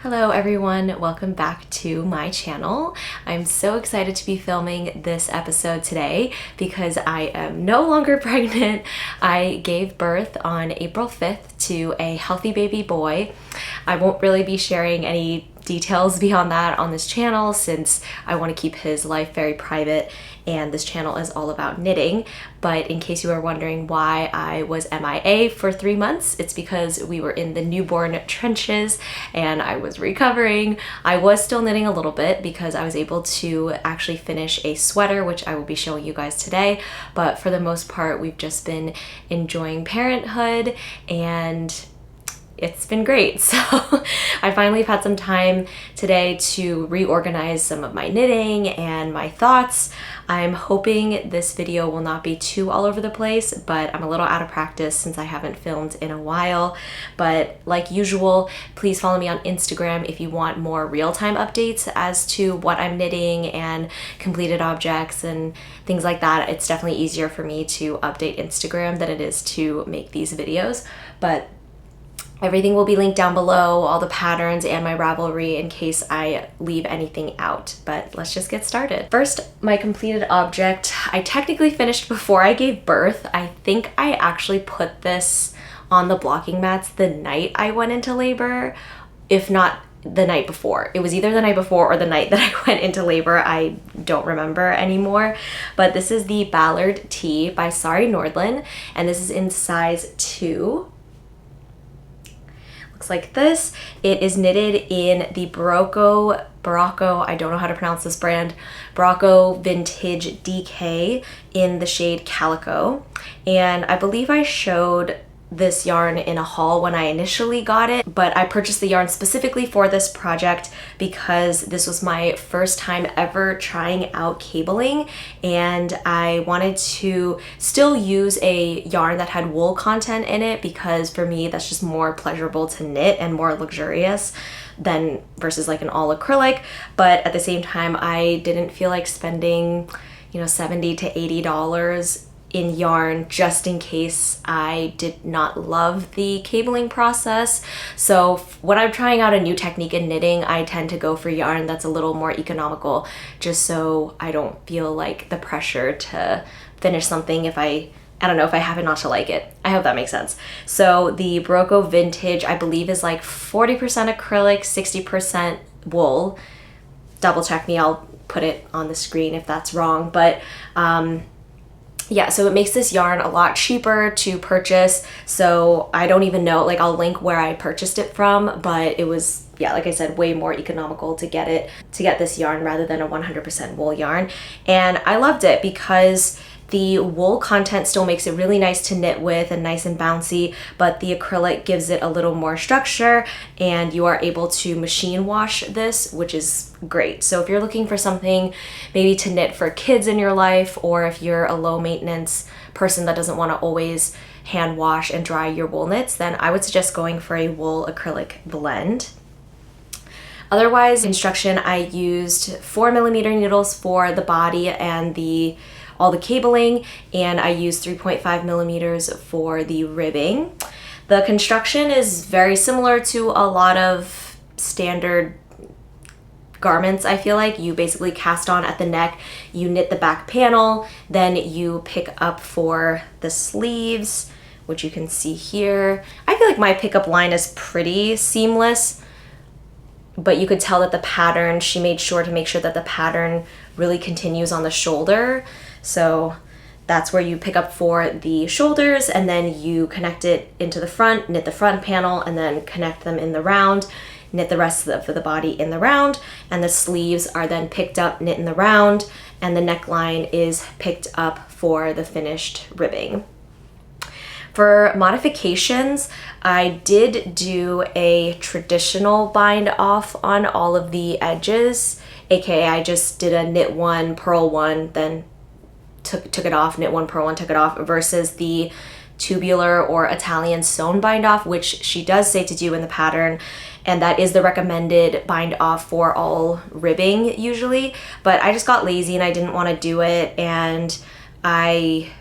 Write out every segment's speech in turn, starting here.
Hello everyone, welcome back to my channel. I'm so excited to be filming this episode today because I am no longer pregnant. I gave birth on April 5th to a healthy baby boy. I won't really be sharing any details beyond that on this channel since I want to keep his life very private and this channel is all about knitting. But in case you are wondering why I was MIA for 3 months, it's because we were in the newborn trenches and I was recovering. I was still knitting a little bit because I was able to actually finish a sweater, which I will be showing you guys today. But for the most part, we've just been enjoying parenthood and it's been great. So I finally have had some time today to reorganize some of my knitting and my thoughts. I'm hoping this video will not be too all over the place, but I'm a little out of practice since I haven't filmed in a while. But like usual, please follow me on Instagram if you want more real-time updates as to what I'm knitting and completed objects and things like that. It's definitely easier for me to update Instagram than it is to make these videos. But everything will be linked down below, all the patterns and my Ravelry in case I leave anything out, but let's just get started. First, my completed object. I technically finished before I gave birth. I think I actually put this on the blocking mats the night I went into labor, if not the night before. It was either the night before or the night that I went into labor. I don't remember anymore, but this is the Ballard tee by Sari Nordlund, and this is in size 2. Like this. It is knitted in the Barocco, I don't know how to pronounce this brand, Barocco Vintage DK in the shade Calico. And I believe I showed this yarn in a haul when I initially got it, but I purchased the yarn specifically for this project because this was my first time ever trying out cabling and I wanted to still use a yarn that had wool content in it because for me that's just more pleasurable to knit and more luxurious than versus like an all acrylic. But at the same time I didn't feel like spending, you know, $70 to $80 in yarn just in case I did not love the cabling process. So when I'm trying out a new technique in knitting, I tend to go for yarn that's a little more economical just so I don't feel like the pressure to finish something if I don't know, if I happen not to like it. I hope that makes sense. So the Barocco Vintage, I believe is like 40% acrylic, 60% wool. Double check me, I'll put it on the screen if that's wrong. But yeah, so it makes this yarn a lot cheaper to purchase. So I don't even know, like I'll link where I purchased it from, but it was, yeah, like I said, way more economical to get this yarn rather than a 100% wool yarn. And I loved it because the wool content still makes it really nice to knit with and nice and bouncy, but the acrylic gives it a little more structure and you are able to machine wash this, which is great. So if you're looking for something maybe to knit for kids in your life, or if you're a low maintenance person that doesn't want to always hand wash and dry your wool knits, then I would suggest going for a wool acrylic blend. Otherwise, instruction, I used 4mm needles for the body and all the cabling, and I used 3.5mm for the ribbing. The construction is very similar to a lot of standard garments. I feel like you basically cast on at the neck, you knit the back panel, then you pick up for the sleeves, which you can see here. I feel like my pickup line is pretty seamless, but you could tell that the pattern, she made sure to make sure that the pattern really continues on the shoulder. So that's where you pick up for the shoulders and then you connect it into the front, knit the front panel, and then connect them in the round, knit the rest of the body in the round, and the sleeves are then picked up, knit in the round, and the neckline is picked up for the finished ribbing. For modifications, I did do a traditional bind off on all of the edges, aka I just did a knit one, purl one, then took it off, knit one, purl one, took it off, versus the tubular or Italian sewn bind off, which she does say to do in the pattern, and that is the recommended bind off for all ribbing usually, but I just got lazy and I didn't want to do it, and I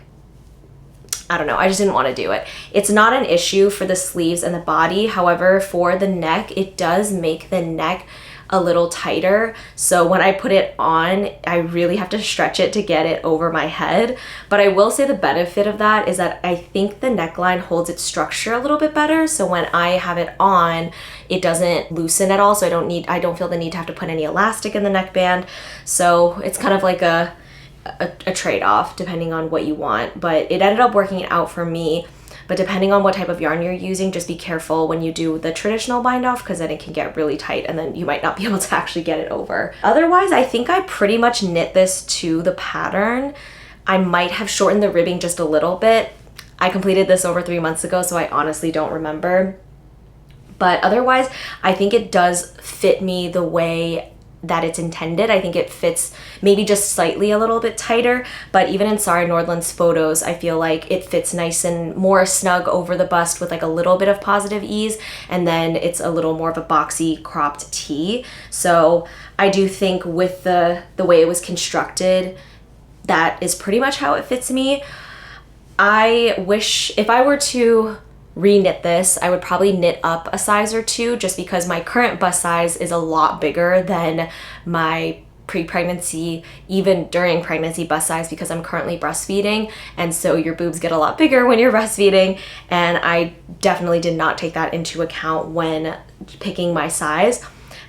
I don't know, I just didn't want to do it. It's not an issue for the sleeves and the body. However, for the neck, it does make the neck a little tighter. So when I put it on, I really have to stretch it to get it over my head. But I will say the benefit of that is that I think the neckline holds its structure a little bit better. So when I have it on, it doesn't loosen at all. So I don't feel the need to have to put any elastic in the neckband. So it's kind of like a trade-off depending on what you want. But it ended up working out for me. But depending on what type of yarn you're using, just be careful when you do the traditional bind off, because then it can get really tight and then you might not be able to actually get it over. Otherwise, I think I pretty much knit this to the pattern. I might have shortened the ribbing just a little bit. I completed this over 3 months ago, so I honestly don't remember. But otherwise, I think it does fit me the way that it's intended. I think it fits maybe just slightly a little bit tighter, but even in Sarah Nordland's photos, I feel like it fits nice and more snug over the bust with like a little bit of positive ease, and then it's a little more of a boxy cropped tee. So I do think with the way it was constructed, that is pretty much how it fits me. I wish if I were to re-knit this, I would probably knit up a size or two, just because my current bust size is a lot bigger than my pre-pregnancy, even during pregnancy bust size, because I'm currently breastfeeding, and so your boobs get a lot bigger when you're breastfeeding, and I definitely did not take that into account when picking my size.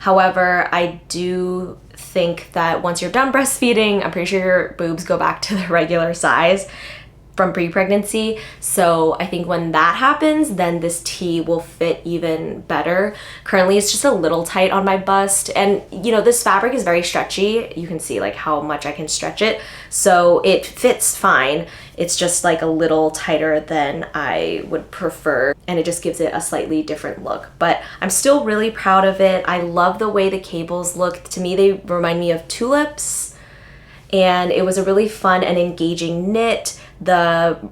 However, I do think that once you're done breastfeeding, I'm pretty sure your boobs go back to the regular size from pre-pregnancy. So I think when that happens, then this tee will fit even better. Currently, it's just a little tight on my bust. And you know, this fabric is very stretchy. You can see like how much I can stretch it. So it fits fine. It's just like a little tighter than I would prefer. And it just gives it a slightly different look. But I'm still really proud of it. I love the way the cables look. To me, they remind me of tulips. And it was a really fun and engaging knit. The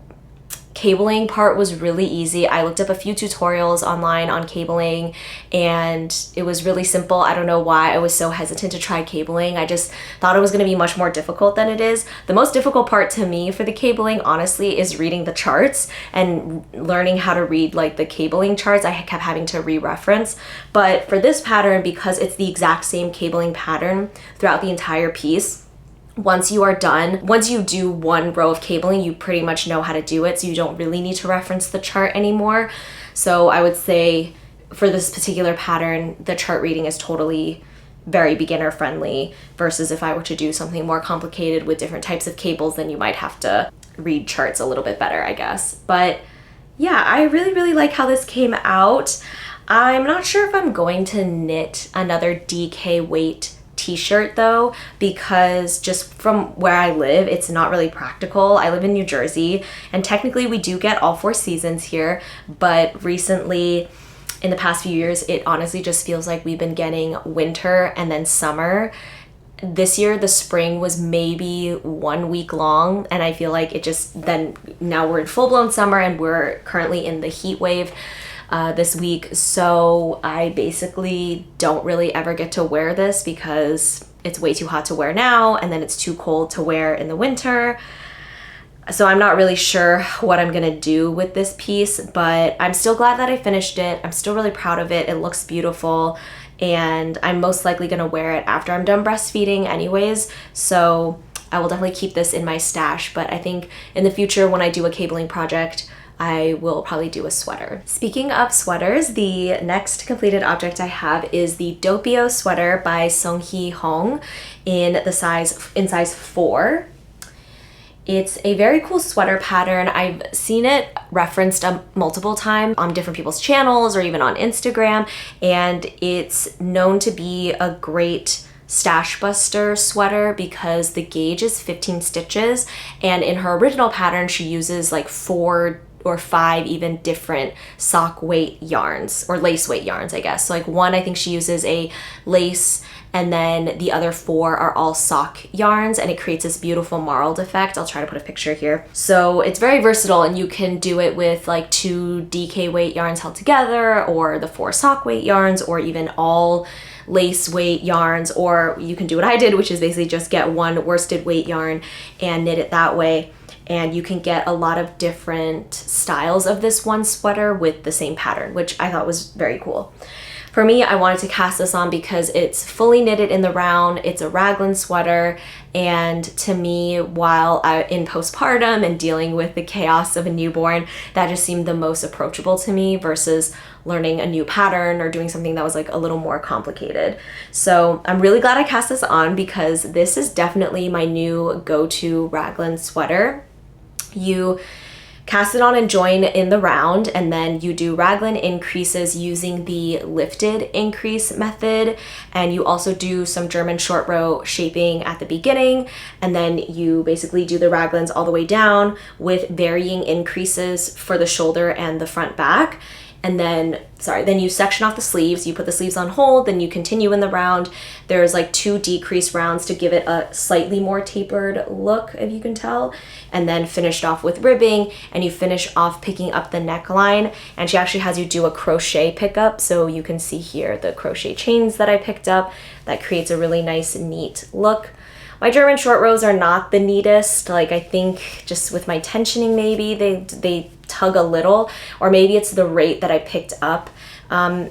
cabling part was really easy. I looked up a few tutorials online on cabling and it was really simple. I don't know why I was so hesitant to try cabling. I just thought it was going to be much more difficult than it is. The most difficult part to me for the cabling, honestly, is reading the charts and learning how to read like the cabling charts. I kept having to re-reference. But for this pattern, because it's the exact same cabling pattern throughout the entire piece, once you are done, once you do one row of cabling, you pretty much know how to do it, so you don't really need to reference the chart anymore. So I would say for this particular pattern, the chart reading is totally very beginner friendly, versus if I were to do something more complicated with different types of cables, then you might have to read charts a little bit better, I guess. But yeah, I really like how this came out. I'm not sure if I'm going to knit another DK weight t-shirt though, because just from where I live, it's not really practical. I live in New Jersey, and technically we do get all 4 seasons here, but recently in the past few years, it honestly just feels like we've been getting winter and then summer. This year, the spring was maybe 1 week long, and I feel like it just, then now we're in full-blown summer and we're currently in the heat wave this week. So I basically don't really ever get to wear this because it's way too hot to wear now, and then it's too cold to wear in the winter. So I'm not really sure what I'm gonna do with this piece, but I'm still glad that I finished it. I'm still really proud of it. It looks beautiful, and I'm most likely gonna wear it after I'm done breastfeeding anyways. So I will definitely keep this in my stash, but I think in the future when I do a cabling project, I will probably do a sweater. Speaking of sweaters, the next completed object I have is the Doppio sweater by Songhee Hong in size 4. It's a very cool sweater pattern. I've seen it referenced multiple times on different people's channels or even on Instagram, and it's known to be a great stash buster sweater because the gauge is 15 stitches, and in her original pattern she uses like 4 or 5 even different sock weight yarns, or lace weight yarns, I guess. So like one, I think she uses a lace, and then the other 4 are all sock yarns, and it creates this beautiful marled effect. I'll try to put a picture here. So it's very versatile, and you can do it with like 2 DK weight yarns held together, or the 4 sock weight yarns, or even all lace weight yarns, or you can do what I did, which is basically just get one worsted weight yarn and knit it that way. and you can get a lot of different styles of this one sweater with the same pattern, which I thought was very cool. For me, I wanted to cast this on because it's fully knitted in the round, it's a raglan sweater, and to me, while in postpartum and dealing with the chaos of a newborn, that just seemed the most approachable to me versus learning a new pattern or doing something that was like a little more complicated. So I'm really glad I cast this on because this is definitely my new go-to raglan sweater. You cast it on and join in the round, and then you do raglan increases using the lifted increase method, and you also do some German short row shaping at the beginning, and then you basically do the raglans all the way down with varying increases for the shoulder and the front back. And then you section off the sleeves, you put the sleeves on hold, then you continue in the round. There's like 2 decreased rounds to give it a slightly more tapered look, if you can tell, and then finished off with ribbing, and you finish off picking up the neckline, and she actually has you do a crochet pickup, so you can see here the crochet chains that I picked up. That creates a really nice, neat look. My German short rows are not the neatest. Like, I think just with my tensioning, maybe they tug a little, or maybe it's the rate that I picked up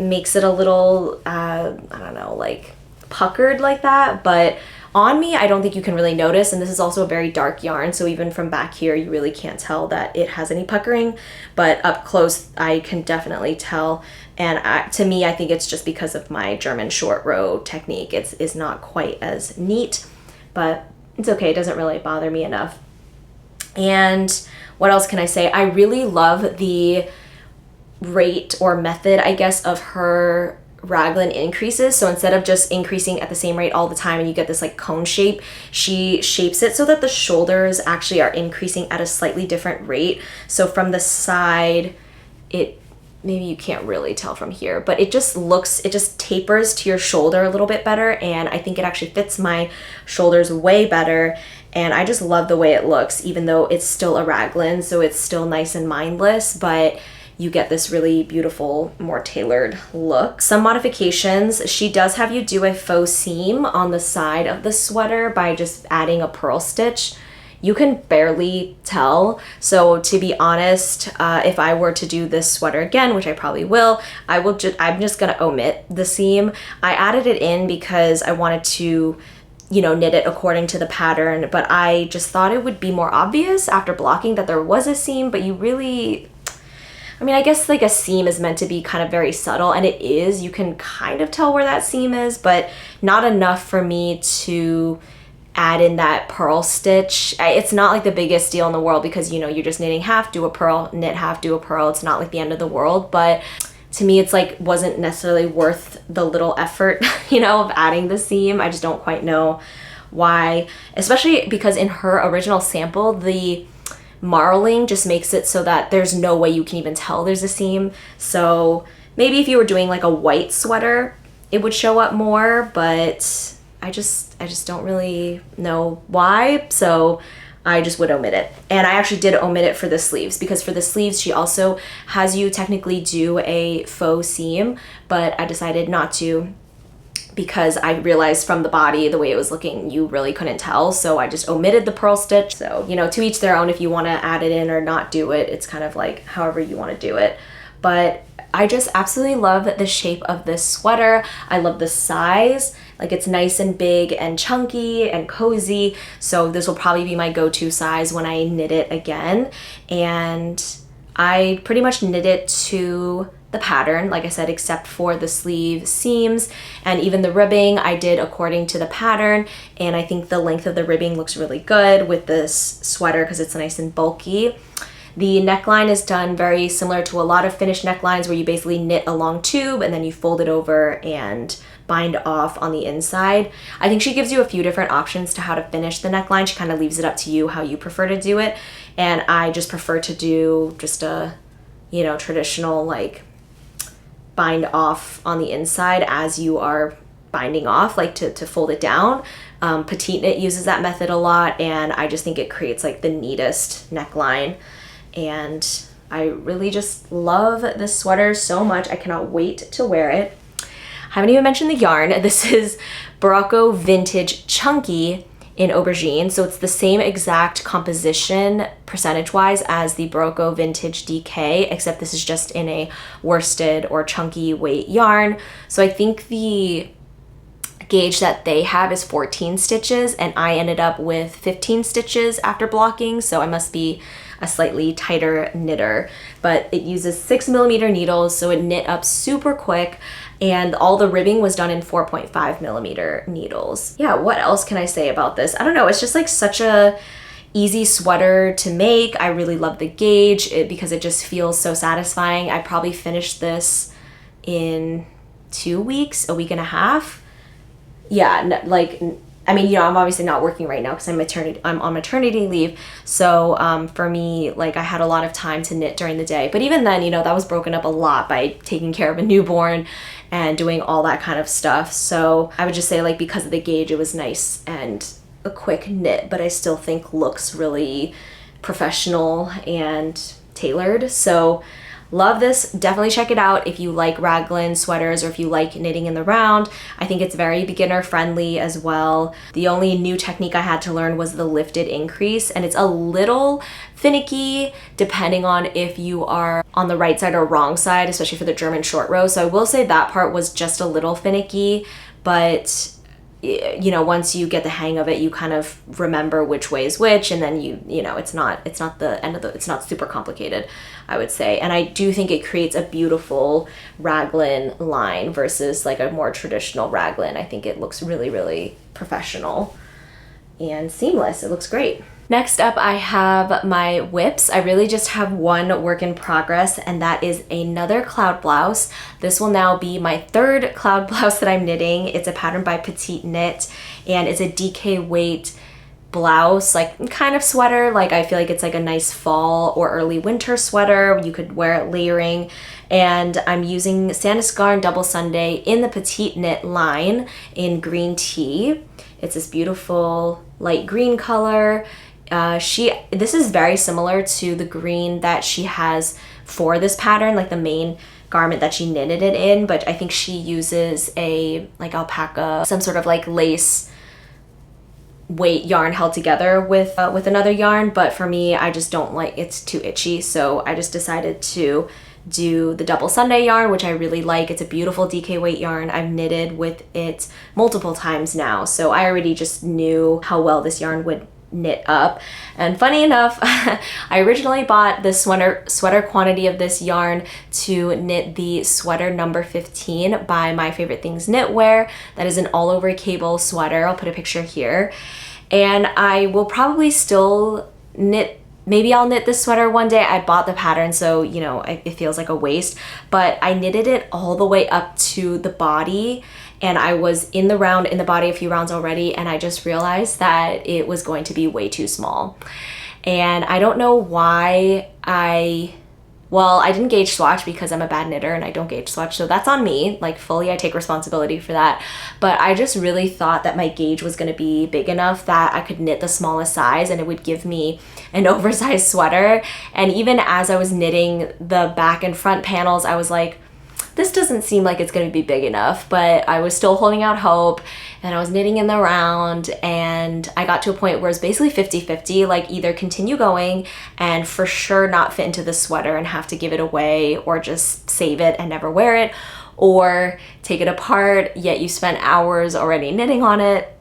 makes it a little, I don't know, like puckered like that. But on me, I don't think you can really notice. And this is also a very dark yarn, so even from back here, you really can't tell that it has any puckering. But up close, I can definitely tell. And to me, I think it's just because of my German short row technique. It's not quite as neat, but it's okay. It doesn't really bother me enough. And what else can I say? I really love the rate or method, I guess, of her raglan increases. So instead of just increasing at the same rate all the time and you get this like cone shape, she shapes it so that the shoulders actually are increasing at a slightly different rate. So from the side, maybe you can't really tell from here, but it just tapers to your shoulder a little bit better, and I think it actually fits my shoulders way better, and I just love the way it looks, even though it's still a raglan, so it's still nice and mindless, but you get this really beautiful, more tailored look. Some modifications, she does have you do a faux seam on the side of the sweater by just adding a purl stitch. You can barely tell. So to be honest, if I were to do this sweater again, which I probably will, I'm just gonna omit the seam. I added it in because I wanted to, knit it according to the pattern, but I just thought it would be more obvious after blocking that there was a seam, but I guess like a seam is meant to be kind of very subtle, and it is. You can kind of tell where that seam is, but not enough for me to add in that purl stitch. It's not like the biggest deal in the world because you're just knitting half, do a purl, knit half, do a purl. It's not like the end of the world, but to me it's like wasn't necessarily worth the little effort of adding the seam. I just don't quite know why, especially because in her original sample the marling just makes it so that there's no way you can even tell there's a seam. So maybe if you were doing like a white sweater it would show up more, but I just don't really know why, so I just would omit it. And I actually did omit it for the sleeves, because for the sleeves she also has you technically do a faux seam, but I decided not to because I realized from the body, the way it was looking, you really couldn't tell, so I just omitted the purl stitch. So, to each their own. If you want to add it in or not do it, it's kind of like however you want to do it. But I just absolutely love the shape of this sweater. I love the size. Like, it's nice and big and chunky and cozy. So this will probably be my go-to size when I knit it again. And I pretty much knit it to the pattern, like I said, except for the sleeve seams and even the ribbing I did according to the pattern. And I think the length of the ribbing looks really good with this sweater because it's nice and bulky. The neckline is done very similar to a lot of finished necklines where you basically knit a long tube and then you fold it over and bind off on the inside. I think she gives you a few different options to how to finish the neckline. She kind of leaves it up to you how you prefer to do it. And I just prefer to do just a, traditional like bind off on the inside as you are binding off, like to fold it down. Petite Knit uses that method a lot, and I just think it creates like the neatest neckline. And I really just love this sweater so much. I cannot wait to wear it. I haven't even mentioned the yarn. This is Barocco Vintage Chunky, in aubergine. So it's the same exact composition percentage-wise as the Barocco Vintage DK, except this is just in a worsted or chunky weight yarn. So I think the gauge that they have is 14 stitches and I ended up with 15 stitches after blocking, so I must be a slightly tighter knitter. But it uses 6mm needles, so it knit up super quick, and all the ribbing was done in 4.5mm needles. Yeah, what else can I say about this? I don't know, it's just like such a easy sweater to make. I really love the gauge because it just feels so satisfying. I probably finished this in 2 weeks, a week and a half. Yeah, like, I mean, you know, I'm obviously not working right now because I'm on maternity leave. So for me, like, I had a lot of time to knit during the day. But even then, you know, that was broken up a lot by taking care of a newborn and doing all that kind of stuff. So I would just say, like, because of the gauge, it was nice and a quick knit, but I still think looks really professional and tailored. So love this. Definitely check it out if you like raglan sweaters or if you like knitting in the round. I think it's very beginner friendly as well. The only new technique I had to learn was the lifted increase, and it's a little finicky depending on if you are on the right side or wrong side, especially for the German short row. So I will say that part was just a little finicky, but you know, once you get the hang of it, you kind of remember which way is which, and then you know, it's not the end of it's not super complicated, I would say. And I do think it creates a beautiful raglan line versus like a more traditional raglan. I think it looks really, really professional and seamless. It looks great. Next up, I have my whips. I really just have one work in progress, and that is another cloud blouse. This will now be my third cloud blouse that I'm knitting. It's a pattern by Petite Knit, and it's a DK weight blouse, like kind of sweater. Like, I feel like it's like a nice fall or early winter sweater. You could wear it layering. And I'm using Sandusgarn Double Sunday in the Petite Knit line in green tea. It's this beautiful light green color. This is very similar to the green that she has for this pattern, like the main garment that she knitted it in, but I think she uses a like alpaca, some sort of like lace weight yarn held together with another yarn. But for me, I just don't like, it's too itchy, so I just decided to do the Double Sunday yarn, which I really like. It's a beautiful DK weight yarn. I've knitted with it multiple times now, so I already just knew how well this yarn would knit up. And funny enough, I originally bought the sweater quantity of this yarn to knit the sweater number 15 by My Favorite Things Knitwear. That is an all over cable sweater. I'll put a picture here. And I will probably still knit, maybe I'll knit this sweater one day. I bought the pattern, so you know, it feels like a waste, but I knitted it all the way up to the body, and I was in the body a few rounds already, and I just realized that it was going to be way too small. And I don't know why I didn't gauge swatch because I'm a bad knitter and I don't gauge swatch, so that's on me. Like, fully I take responsibility for that. But I just really thought that my gauge was gonna be big enough that I could knit the smallest size and it would give me an oversized sweater. And even as I was knitting the back and front panels, I was like, this doesn't seem like it's going to be big enough, but I was still holding out hope, and I was knitting in the round, and I got to a point where it's basically 50-50, like either continue going and for sure not fit into the sweater and have to give it away, or just save it and never wear it, or take it apart, yet you spent hours already knitting on it.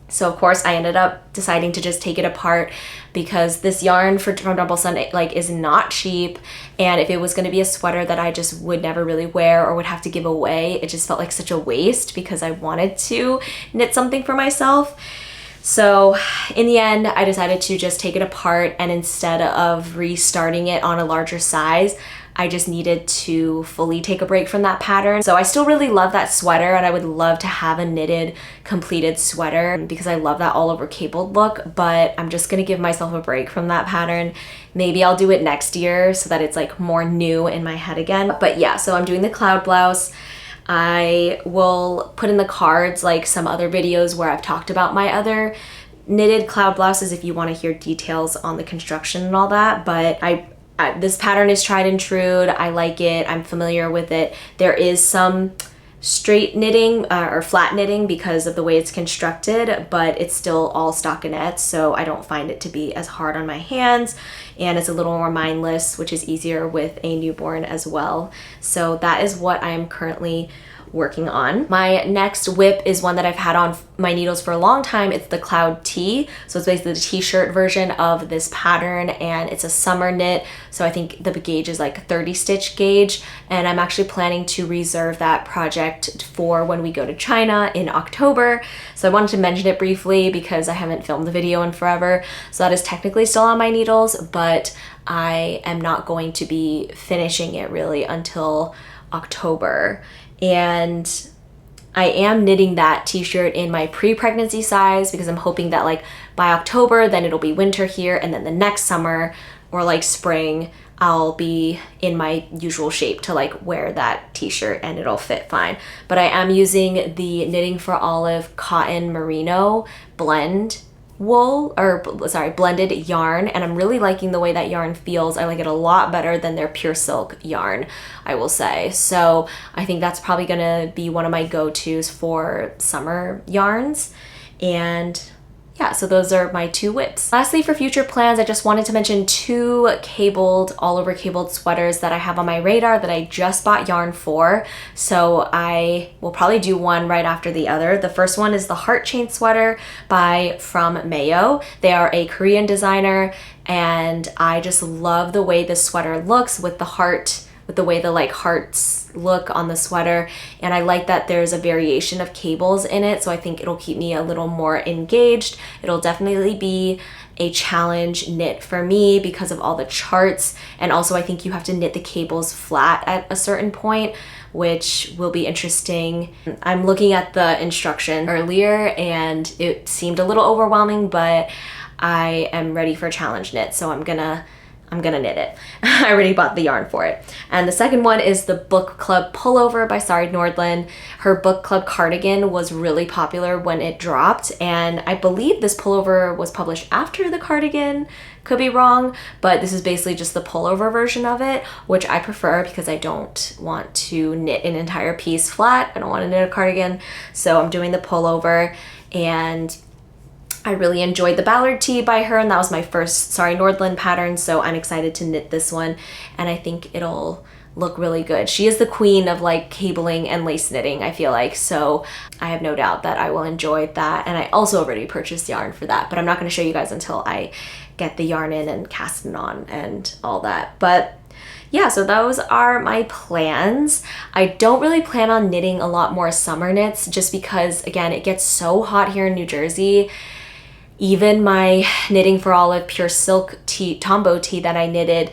So of course I ended up deciding to just take it apart, because this yarn from Double Sunday like is not cheap, and if it was going to be a sweater that I just would never really wear or would have to give away, it just felt like such a waste because I wanted to knit something for myself. So in the end, I decided to just take it apart, and instead of restarting it on a larger size, I just needed to fully take a break from that pattern. So I still really love that sweater, and I would love to have a knitted completed sweater because I love that all over cabled look, but I'm just gonna give myself a break from that pattern. Maybe I'll do it next year so that it's like more new in my head again. But yeah, so I'm doing the cloud blouse. I will put in the cards like some other videos where I've talked about my other knitted cloud blouses if you want to hear details on the construction and all that. But this pattern is tried and true. I like it. I'm familiar with it. There is some straight knitting or flat knitting because of the way it's constructed, but it's still all stockinette, so I don't find it to be as hard on my hands, and it's a little more mindless, which is easier with a newborn as well. So that is what I'm currently working on. My next whip is one that I've had on my needles for a long time. It's the Cloud Tee. So it's basically the t-shirt version of this pattern, and it's a summer knit. So I think the gauge is like 30 stitch gauge, and I'm actually planning to reserve that project for when we go to China in October. So I wanted to mention it briefly because I haven't filmed the video in forever. So that is technically still on my needles, but I am not going to be finishing it really until October. And I am knitting that t-shirt in my pre-pregnancy size because I'm hoping that like by October, then it'll be winter here, and then the next summer or like spring, I'll be in my usual shape to like wear that t-shirt and it'll fit fine. But I am using the Knitting for Olive Cotton Merino blend wool, or sorry, blended yarn, and I'm really liking the way that yarn feels. I like it a lot better than their pure silk yarn, I will say. So I think that's probably gonna be one of my go-tos for summer yarns. And yeah, so those are my two whips. Lastly, for future plans, I just wanted to mention two cabled, all over cabled sweaters that I have on my radar that I just bought yarn for. So I will probably do one right after the other. The first one is the Heart Chain sweater by From Mayo. They are a Korean designer, and I just love the way this sweater looks with the heart, with the way the like hearts look on the sweater, and I like that there's a variation of cables in it, so I think it'll keep me a little more engaged. It'll definitely be a challenge knit for me because of all the charts, and also I think you have to knit the cables flat at a certain point, which will be interesting. I'm looking at the instruction earlier and it seemed a little overwhelming, but I am ready for a challenge knit, so I'm gonna knit it. I already bought the yarn for it. And the second one is the Book Club Pullover by Sari Nordlund. Her book club cardigan was really popular when it dropped, and I believe this pullover was published after the cardigan. Could be wrong, but this is basically just the pullover version of it, which I prefer because I don't want to knit an entire piece flat. I don't want to knit a cardigan, so I'm doing the pullover. And I really enjoyed the Ballard tee by her, and that was my first Sari Nordlund pattern, so I'm excited to knit this one, and I think it'll look really good. She is the queen of like cabling and lace knitting, I feel like, so I have no doubt that I will enjoy that. And I also already purchased yarn for that, but I'm not going to show you guys until I get the yarn in and cast it on and all that. But yeah, so those are my plans. I don't really plan on knitting a lot more summer knits just because, again, it gets so hot here in New Jersey. Even my Knitting for Olive pure silk tee, Tombow tee that I knitted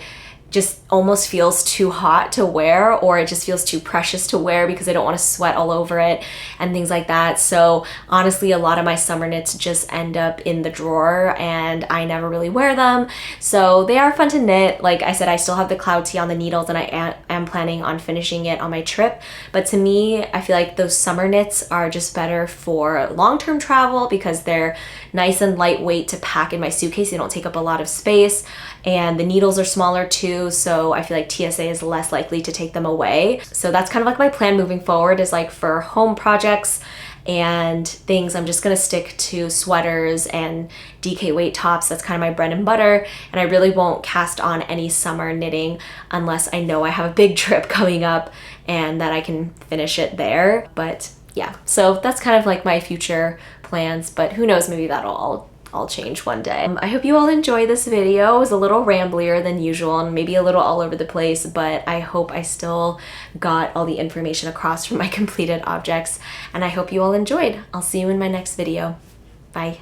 just almost feels too hot to wear, or it just feels too precious to wear because I don't want to sweat all over it and things like that. So honestly, a lot of my summer knits just end up in the drawer and I never really wear them. So they are fun to knit. Like I said, I still have the Cloud Tee on the needles and I am planning on finishing it on my trip. But to me, I feel like those summer knits are just better for long-term travel because they're nice and lightweight to pack in my suitcase. They don't take up a lot of space, and the needles are smaller too, so I feel like TSA is less likely to take them away. So that's kind of like my plan moving forward, is like for home projects and things, I'm just gonna stick to sweaters and DK weight tops. That's kind of my bread and butter, and I really won't cast on any summer knitting unless I know I have a big trip coming up and that I can finish it there. But yeah, so that's kind of like my future plans, but who knows, maybe that'll all change one day. I hope you all enjoy this video. It was a little ramblier than usual and maybe a little all over the place, but I hope I still got all the information across from my completed objects, and I hope you all enjoyed. I'll see you in my next video. Bye.